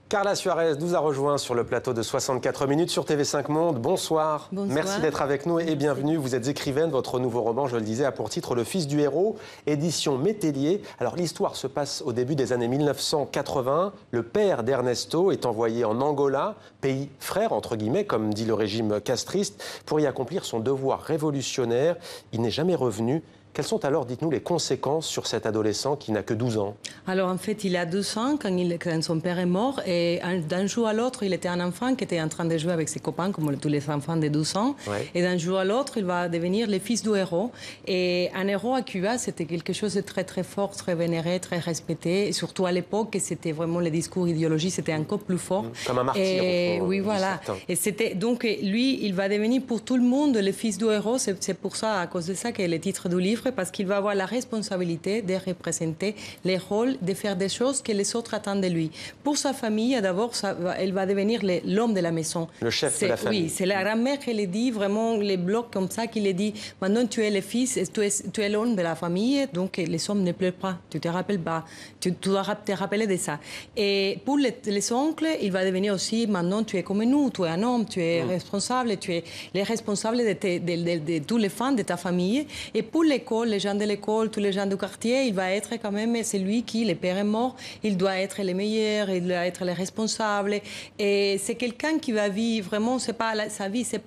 Carla Suarez nous a rejoint sur le plateau de 64 minutes sur TV5 Monde. Bonsoir. Bonsoir. Merci d'être avec nous et bienvenue. Vous êtes écrivaine, votre nouveau roman, je le disais, a pour titre Le fils du héros, édition Métellier. Alors l'histoire se passe au début des années 1980. Le père d'Ernesto est envoyé en Angola, pays frère, entre guillemets, comme dit le régime castriste, pour y accomplir son devoir révolutionnaire. Il n'est jamais revenu. Quelles sont alors, dites-nous, les conséquences sur cet adolescent qui n'a que 12 ans? Alors en fait, il a 12 ans quand son père est mort et d'un jour à l'autre, il était un enfant qui était en train de jouer avec ses copains, comme tous les enfants de 12 ans. Ouais. Et d'un jour à l'autre, il va devenir le fils du héros. Et un héros à Cuba, c'était quelque chose de très très fort, très vénéré, très respecté. Et surtout à l'époque, c'était vraiment le discours idéologique, c'était encore plus fort. Comme un martyr. Et, oui, voilà. Et c'était donc lui, il va devenir pour tout le monde le fils du héros. C'est pour ça, à cause de ça, que le titre du livre, parce qu'il va avoir la responsabilité de représenter les rôles, de faire des choses que les autres attendent de lui. Pour sa famille, d'abord, elle va devenir l'homme de la maison. Le chef de la famille. Oui, c'est la grand-mère qui le dit, vraiment les blocs comme ça, qui le dit, maintenant tu es le fils, tu es l'homme de la famille, donc les hommes ne pleurent pas, tu te rappelles pas, tu dois te rappeler de ça. Et pour les oncles, il va devenir aussi, maintenant tu es comme nous, tu es un homme, tu es responsable, tu es le responsable de tous les fans de ta famille. Et pour l'école, les gens de l'école, tous les gens du quartier, il va être quand même celui qui, le père est mort, il doit être le meilleur, il doit être le responsable. Et c'est quelqu'un qui va vivre vraiment, c'est pas sa vie, c'est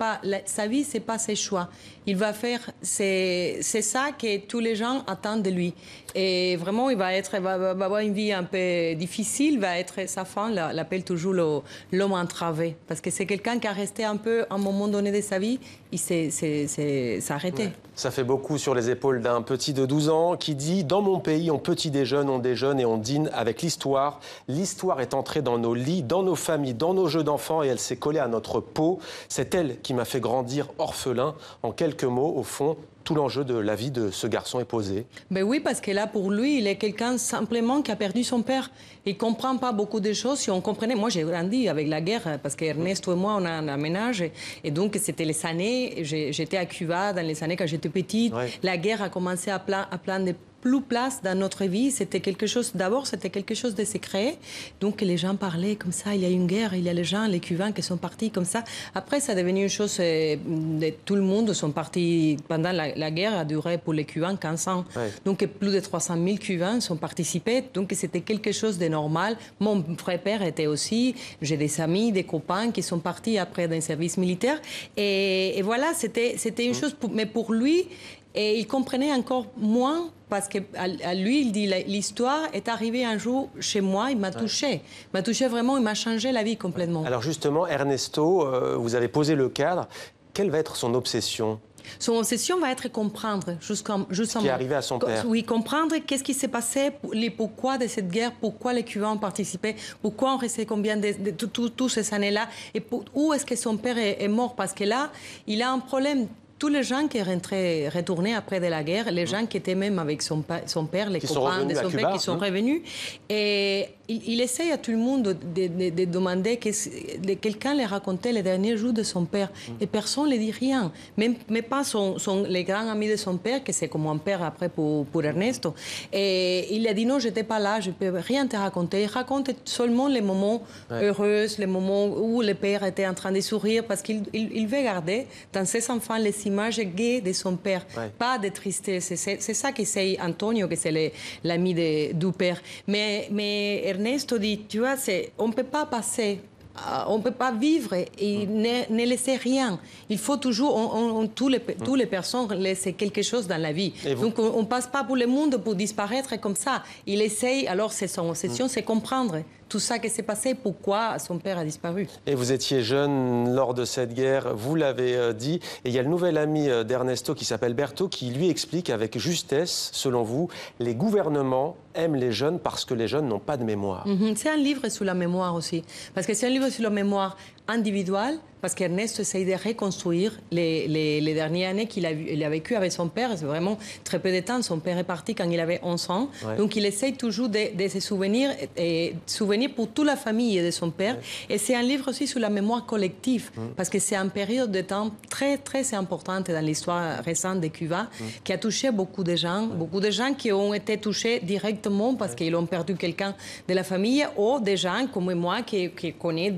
pas ses choix. Il va faire, c'est ça que tous les gens attendent de lui. Et vraiment, il va avoir une vie un peu difficile. Sa femme l'appelle toujours l'homme entravé, parce que c'est quelqu'un qui a resté un peu, à un moment donné de sa vie, il s'est arrêté. Ouais. Ça fait beaucoup sur les épaules d'un petit de 12 ans qui dit « Dans mon pays, on petit déjeune, on déjeune et on dîne avec l'histoire. L'histoire est entrée dans nos lits, dans nos familles, dans nos jeux d'enfants et elle s'est collée à notre peau. C'est elle qui m'a fait grandir orphelin. » En quelques mots, au fond, tout l'enjeu de la vie de ce garçon est posé. Ben oui, parce que là, pour lui, il est quelqu'un simplement qui a perdu son père. Il ne comprend pas beaucoup de choses. Si on comprenait, moi, j'ai grandi avec la guerre, parce qu'Ernesto et moi, on a un ménage. Et donc, c'était les années, j'étais à Cuba dans les années quand j'étais petite. Ouais. La guerre a commencé à prendre plus place dans notre vie. C'était quelque chose, d'abord, c'était quelque chose de secret. Donc, les gens parlaient comme ça, il y a une guerre, il y a les gens, les Cubains qui sont partis comme ça. Après, ça est devenu une chose, tout le monde sont partis, pendant la guerre a duré pour les Cubains 15 ans. Ouais. Donc, plus de 300 000 Cubains sont participés. Donc, c'était quelque chose de normal. Mon frère était aussi, j'ai des amis, des copains qui sont partis après d'un service militaire. Et voilà, c'était une chose, mais pour lui, et il comprenait encore moins, parce qu'à lui, il dit l'histoire est arrivée un jour chez moi, il m'a touché. Il m'a touché vraiment, il m'a changé la vie complètement. Alors justement, Ernesto, vous avez posé le cadre. Quelle va être son obsession ? Son obsession va être comprendre ce qui est arrivé à son père. Oui, comprendre qu'est-ce qui s'est passé, les pourquoi de cette guerre, pourquoi les Cubains ont participé, pourquoi on restait combien de toutes ces années-là, et où est-ce que son père est mort, parce que là, il a un problème. Tous les gens qui retournaient après de la guerre, les gens qui étaient même avec son père, les copains de son père qui sont revenus, et il essaye à tout le monde de demander que quelqu'un lui racontait les derniers jours de son père. Et personne ne dit rien. Même pas les grands amis de son père, que c'est comme un père après pour Ernesto. Et il a dit non, je n'étais pas là, je ne peux rien te raconter. Il raconte seulement les moments heureux, les moments où le père était en train de sourire, parce qu'il veut garder dans ses enfants les images gaies de son père, pas de tristesse. C'est ça qu'essaye Antonio, que c'est l'ami du père. Mais Ernesto dit, tu vois, on ne peut pas passer, on ne peut pas vivre et ne laisser rien. Il faut toujours, tous les personnes laissent quelque chose dans la vie. Donc on ne passe pas pour le monde pour disparaître comme ça. Il essaye, alors c'est son obsession, c'est comprendre tout ça qui s'est passé, pourquoi son père a disparu. Et vous étiez jeune lors de cette guerre, vous l'avez dit. Et il y a le nouvel ami d'Ernesto qui s'appelle Berto qui lui explique avec justesse, selon vous, les gouvernements aiment les jeunes parce que les jeunes n'ont pas de mémoire. C'est un livre sur la mémoire aussi. Parce que c'est un livre sur la mémoire individuelle, parce qu'Ernest essaye de reconstruire les dernières années qu'il a vécu avec son père. C'est vraiment très peu de temps. Son père est parti quand il avait 11 ans. Ouais. Donc, il essaye toujours de se souvenir, pour toute la famille de son père. Ouais. Et c'est un livre aussi sur la mémoire collective, parce que c'est une période de temps très, très importante dans l'histoire récente de Cuba, qui a touché beaucoup de gens qui ont été touchés directement parce qu'ils ont perdu quelqu'un de la famille, ou des gens comme moi qui connaissent,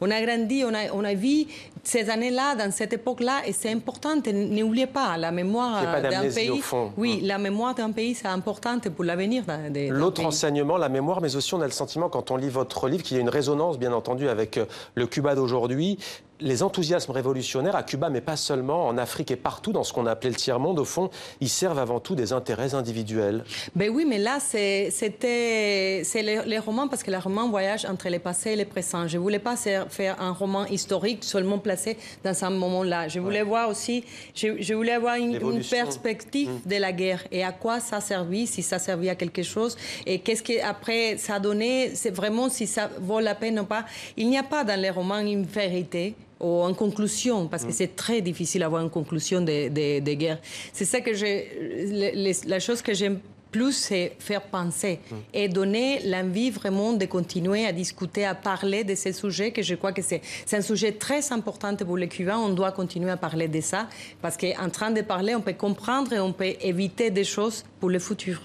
on a grandi, on a vu ces années-là, dans cette époque-là, et c'est important. N'oubliez pas, la mémoire d'un pays. Au fond. Oui, la mémoire d'un pays, c'est important pour l'avenir. L'autre enseignement, la mémoire, mais aussi on a le sentiment, quand on lit votre livre, qu'il y a une résonance, bien entendu, avec le Cuba d'aujourd'hui. Les enthousiasmes révolutionnaires à Cuba, mais pas seulement, en Afrique et partout, dans ce qu'on a appelé le tiers-monde, au fond, ils servent avant tout des intérêts individuels. Ben oui, mais là, c'est les romans, parce que le roman voyage entre le passé et le présent. Je ne voulais pas faire un roman historique seulement placé dans un moment-là. Je voulais voir aussi, je voulais avoir une perspective de la guerre et à quoi ça a servi, si ça servait à quelque chose, et qu'est-ce qu'après ça a donné, c'est vraiment si ça vaut la peine ou pas. Il n'y a pas dans les romans une vérité ou en conclusion, parce que c'est très difficile d'avoir une conclusion de guerre. C'est ça que la chose que j'aime plus, c'est faire penser et donner l'envie vraiment de continuer à discuter, à parler de ces sujets, que je crois que c'est un sujet très important pour les Cubains. On doit continuer à parler de ça, parce qu'en train de parler, on peut comprendre et on peut éviter des choses pour le futur.